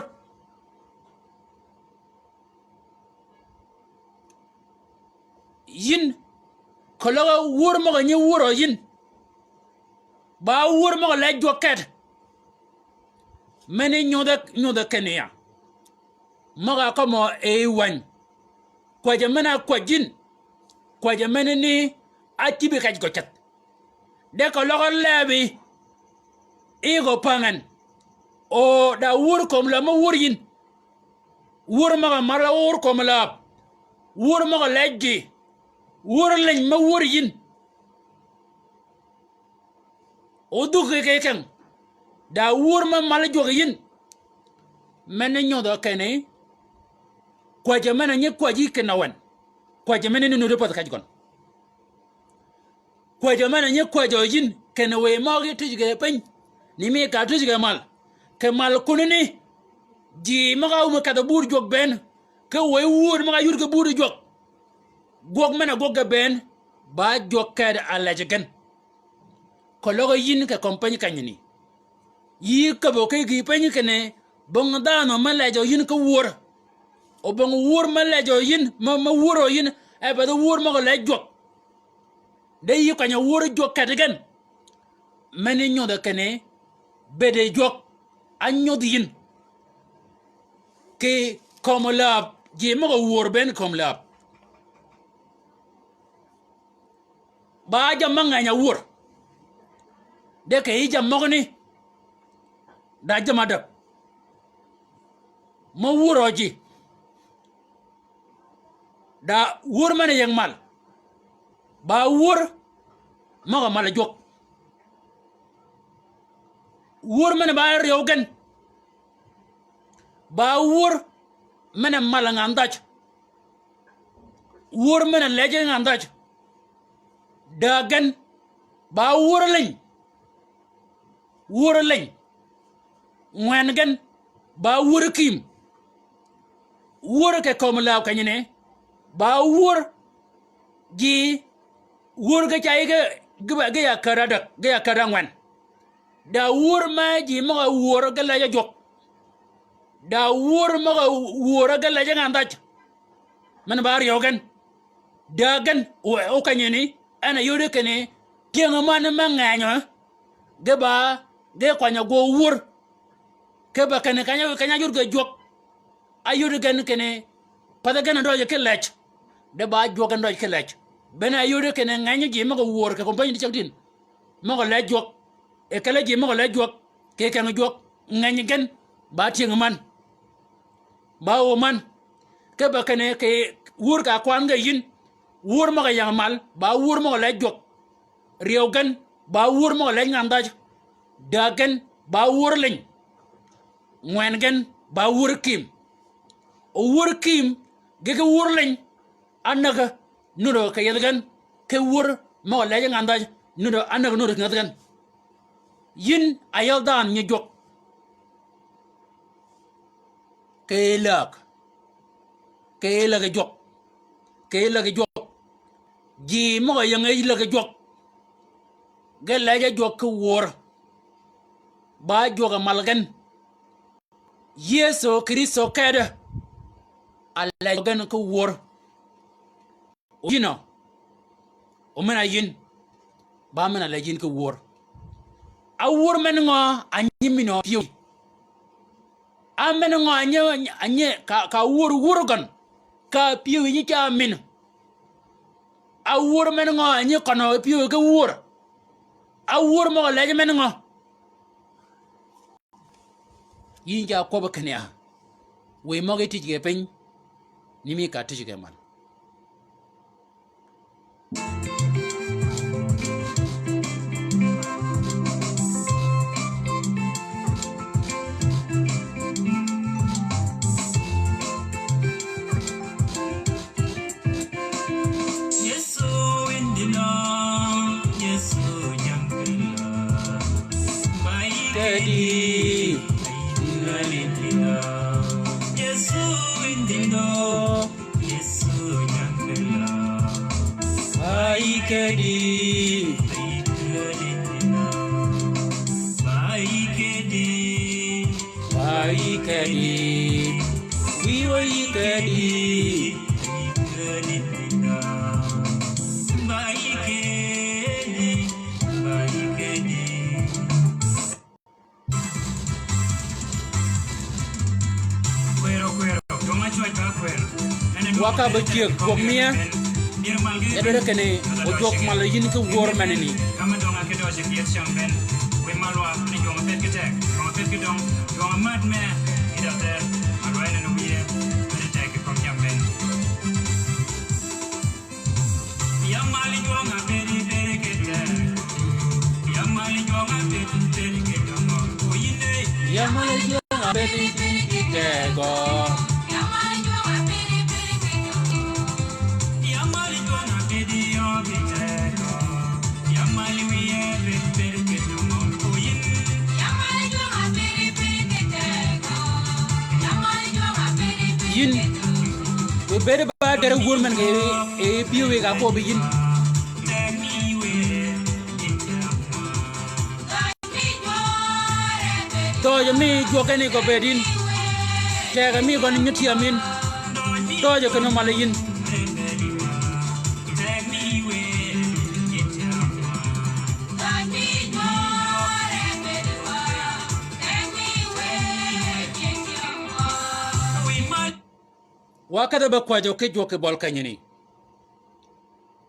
Speaker 2: yin kologa wor mo nyi woro yin ba wor mo la joket meni nyoda kenya maga komo e1 kwa jamana kwa jin kwa jamana ni atibi kaj gochat de kologa lebi ego pangan o da wor kom la mo wor yin wor maga mala wor kom la wor maga lejji wor lañ ma wor yin o duke keken da wor ma mala joge yin mene nyodo kene kwa jamana nye kwa ji kenawan kwa jamana ni no report kaj gon kwa jamana nye kwa jo yin kene we ma ge tijge pen ni me ka tijge mal ke mal kunini ji ma ga uma ka da bur jog ben ke we wor ma ga yur ke bur jog gog mena gogga ben ba jokkad alajagan ko logo yin ka compagnie kanyini yi ka bo kay gi pani kene bong dano malajo yin ka wor o bong wor malajo yin ma woro yin e ba do wor ma ko la jok de yi kanya wor jokkad gan meni nyoda kene bede jok anyod yin ke komola ji ma ko wor ben komla ba jamma nganya wur de ke ija mogni da jama da mo wuroji da wur mane yang mal ba wur maga mala jok wur mane ba rewgen ba wur mane mala ngandaj wur mane leje ngandaj dagan ba wurlin ngwengen ba wurkim wur ke komla kanyene ba wur ji wur ga chaiga ga ya karada ga ya karangwan da wur ma ji ma wur ga la ya jok da wur ma wur ga la ja ngandaj man ba ryogan dagan o kanyene ana yode kene tianga man manganyo geba ge kwanya go wur keba kene kanya yurga jok ayude gan kene pada gan do ke lech de ba jok ndo ke lech bena ayude kene nganya ji mago wur ke compagnie di chaktin mago le jok e kala ji mago le jok ke kan jok nganya gan ba tianga man ba o man keba kene ke wur ka kwan ga yin wur maga yang mal ba wur maga la jok rewgan ba wur maga la ngandaj dagan ba wur leñ ngwengen ba wur kim o wur kim gege wur leñ anaga nudo ka yelgan ke wur maga la ngandaj nudo anaga nudo ngadgan yin ayal dan ni jok kelak jok kelak jok ji mo yang ay la jok gela ja jok ko wor ba joga malgan yeso kristo kada ala gan ko wor yino o mena yin ba mena la yin ko wor a wor men ngo anyimino piu a men ngo anye ka wor gan ka piu yi ka min a wor men ngo anye kono piu ka wor a wor mo la men ngo yin ja ko ba kenya we mo ge tije pen ni mi ka tije man waka ba kiek gomia ya dere kene o jok mala yin ko wor manini
Speaker 1: kama donga ke doje kiet chamben we malwa ni jonga pet ke tek jonga pet ke dong jonga mat me ida ter alwaine no biye ni tek ko chamben ya mali jonga peri peri ke tek ya mali jonga peri peri ke dong o yine
Speaker 2: ya mali jonga peri peri ke go yin we bere ba dere wurman ge e biwe ga ko be yin to je mi jogene ko bedin tega mi gon nyati amin to je kono mala yin wakada ba kwajo ke joke bol kanyini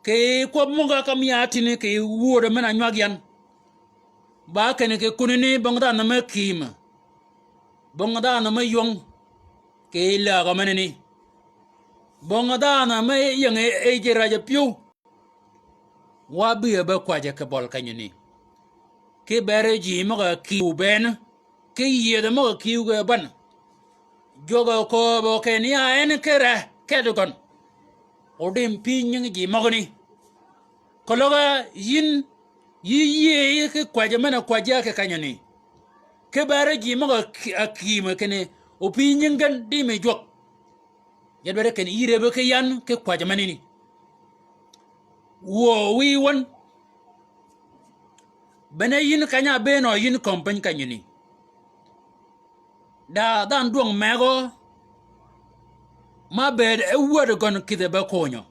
Speaker 2: ke ko munga kam yatini ke wura mena nyagyan ba kene ke kunini bangda na makima bangda na mayong ke la ga manini bangda na may yang e jiraja piu wa bi ba kwaje ke bol kanyini ke bere ji maga ki ben ke yeda maga ki ga ban jogo ko bo kenya en kera kedugon odim pinyin ji mogni kologa yin yi ke kwaje mana kwaje ke kanyani ke bare ji mogo akima kene o pinyin gan di me jok yadbere ken ire be ke yan ke kwaje manini wo wi won bene yin kanya be no yin kompany kanyani da dan duong mego ma bed e word gon kide ba konyo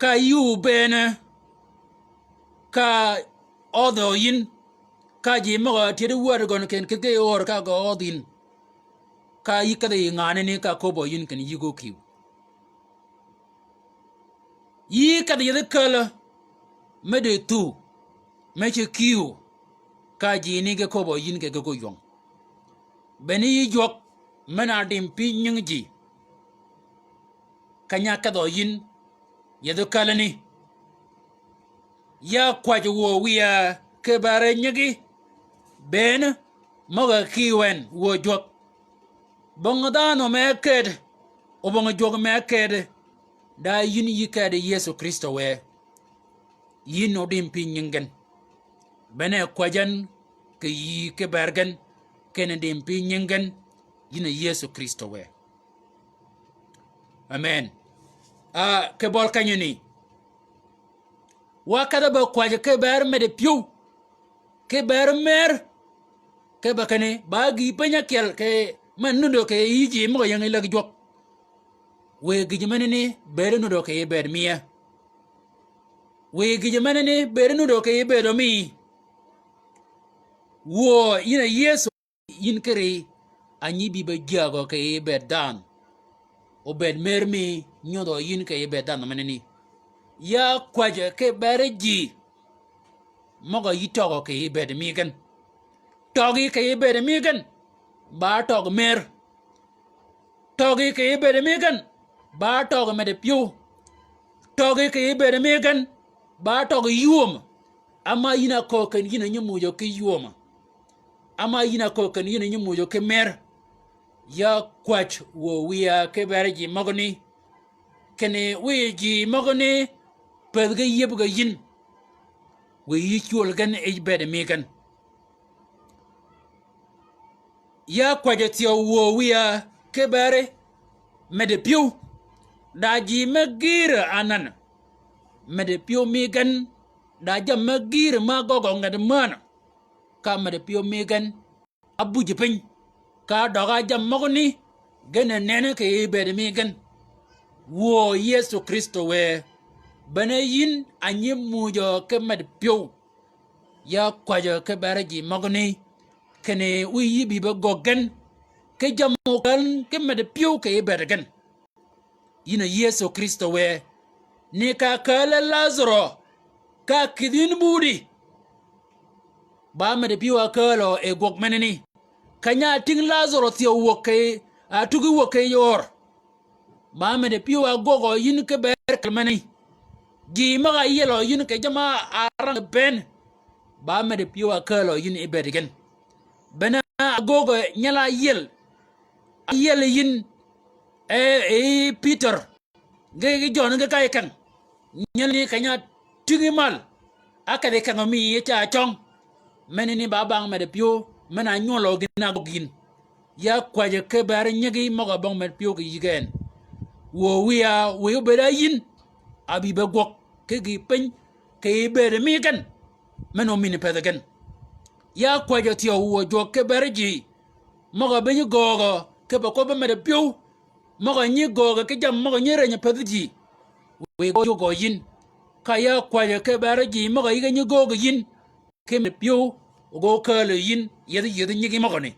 Speaker 2: ka yu bene ka odo yin ka ji mo ti de word gon ken ke or ka go odin ka yikade ngane ni ka ko bo yin ken yigo kiw yi kada yede kala me de tu me che kiw ka ji ni ge ko bo yin ge go yong beni jok mena dim pi nying ji kanya ka do yin yedo kalani ya kwaje wo wiya ke bare nyigi ben moga kiwen wo jok bonga no me ked o bonga jok me ked da yin yikade Yesu Kristo we yin no dim pi nyingen bene kwajan ke yi ke bergen kene dim pi nyingen yin Yesu Kristo we amen ke bol kanyini wakada ba kwaje ke ber me de piu ke ber mer ke bakane bagi penya kel ke man nu do ke yiji mo yang ila jok we gijimene ni bere nu do ke ber mia we gijimene ni bere nu do ke ber mi wo ina yeso yin kere anyi bi ba jago ke ber dan o ber mermi nyodo yin ke ber dan meneni ya kwaje ke bere ji mogo yitogo ke ber mi gan togi ke ber mi gan ba tog mer togi ke ber mi gan ba tog mede piu togi ke ber mi gan ba tog yuom ama yina ko kan yina nyumujo ke yuom ama yina ko kan yina nyumujo ke mer ya kwach wo wiya ke berji mogoni kene wiji mogoni pedga yebga yin we yichul gan e ber mi gan ya kwaje tio wo wiya ke bare mede piu daji magira anan mede piu migan daja magira magogo ngad mana ka mede piu migan abuji pin ka doga jam mogni gene nene ke bede migan wo Yesu Kristo we bane yin anyi mujo ke mede piu ya kwaje ke baraji mogni kene uyi bi ba gogen ke jamokan ke mede piu ke bede gan yina Yesu Kristo we ni ka kala Lazaro ka kidin budi ba mede piu akalo e gog meneni kanya ting Lazaro thio woke atugi woke yor ba mede piu agogo yin ke ber kalmani ji maga yelo yin ke jama arang ben ba mede piu akalo yin e bede gan bana agogo nyala yel yin Peter ge John ge kai kan nyali kanya tigi mal akade kan mi cha chong menini babang mede pio mena nyolo gina gogin ya kwaje ke bar nyegi moga bang med pio ge yigen wo wiya we beda yin abi be gok ke gi pen ke bere mi kan meno mini pedagen ya kwaje tio wo jo ke berji moga be gogo ke ba ko be mede pio moga nyi goga ke jam moga nyere nya pedji we go go yin kaya kwaje ke baraji moga yiga nyi goga yin ke me pio go kale yin yedi nyigi moga ni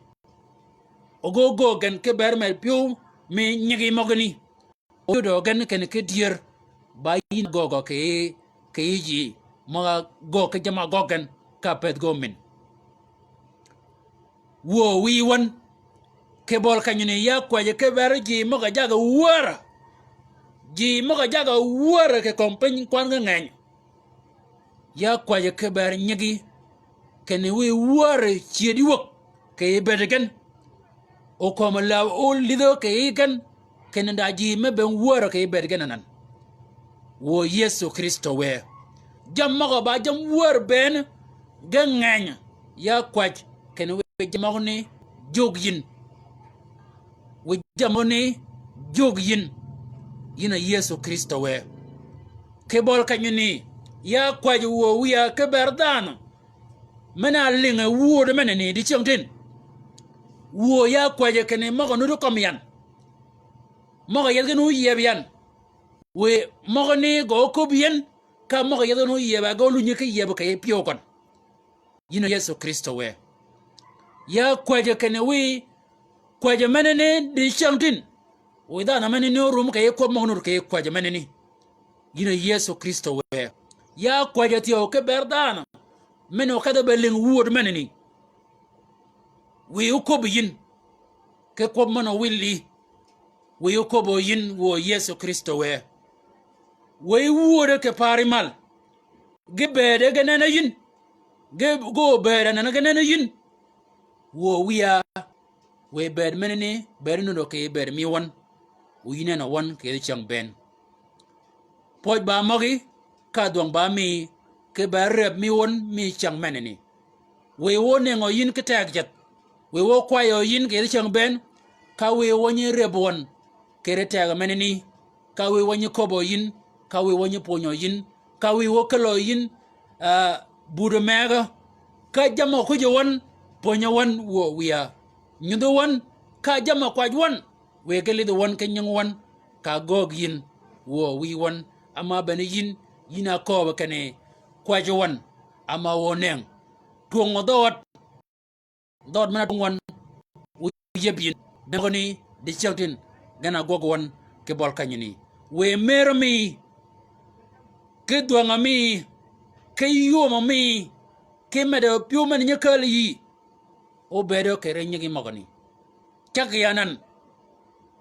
Speaker 2: ogo go gan ke bar me pio me nyigi moga ni o do gan ken ke dier ba yin gogo ke yi moga go ke jama gogan ka pet go min wo wi won ke bol kanyune ya kwaje ke baraji moga jaga wara ji moga jaga wara ke kompany kwan ngany ya kwaje ke bar nyigi kene we wara chiedi wok ke bedegen o koma la o lido ke ikan kene da ji me ben wara ke bedegen nan wo Yesu Kristo we jam moga ba jam war ben gangany ya kwaj kene we jamoni jogyin we jamoni jogyin yina Yesu Kristo we kebol kanyuni ya kwaji wo wiya keberdan mena linga wo de menene di chongtin wo ya kwaje kene mogo nudo komyan mogo yelgenu yebian we mogo ni go kobien ka mogo yelgenu yeba go lunye ke yeba ke pio kon yina Yesu Kristo we ya kwaje kene we kwaje menene di chongtin wida na menene rum ke ko mogo nur ke kwaje menene yina Yesu Kristo we ya kwaje tio ke berdana meno kada beling wood meneni we ukob yin ke ko mono willi we ukobo yin wo Yesu Kristo we wood ke parimal ge bede ganana yin ge go bede na ganana yin wo wiya we bed meneni bed no ke bed mi won we na won ke chang ben poj ba mogi ka dong ba mi ke ba rep mi won mi chang meneni we wone ngo yin ke tag jet we wo kwa yo yin ke chang ben ka we woni rep won ke re tag meneni ka we woni kobo yin ka we woni ponyo yin ka we wo kalo yin budo mega ka jamo ko je won ponyo won wo wiya nyudo won ka jama kwa wan we gele the one kenyang wan ka gog yin wo wi wan ama bene yin yina ko kane kwa wan ama woneng tuong dot mana wan yebin degoni de chautin gana gog wan ke bol kanyini we mermi ke duanga mi ke yoma mi ke medo piu man nyakali o bedo ke renyagi magani chakyanan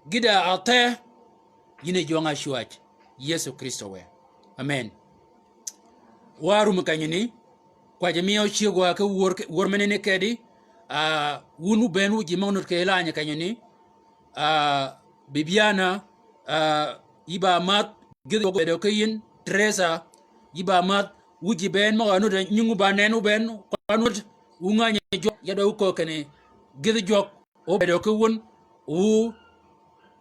Speaker 2: gida ate yine jonga shuach Yesu Kristo we amen waru mkanyini kwa jamii ochigwa ke wor menene kedi wunu benu jimonut ke lanya kanyini Bibiana iba mat gido bedo ke yin Teresa iba mat wuji ben mo anu de nyungu banenu ben kanut unganya jo yado ko kene gido jok o bedo ke won u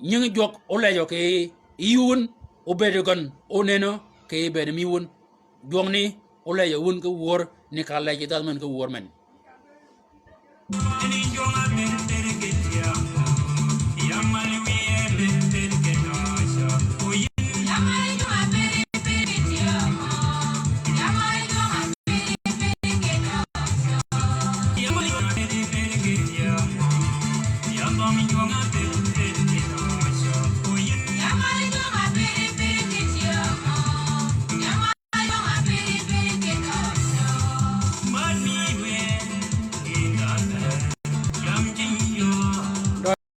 Speaker 2: nyung jok o lejo ke yun o bedo gon o neno ke bedo mi won jongni o lejo won ke wor ni ka lejo dal man ke wor men
Speaker 1: Any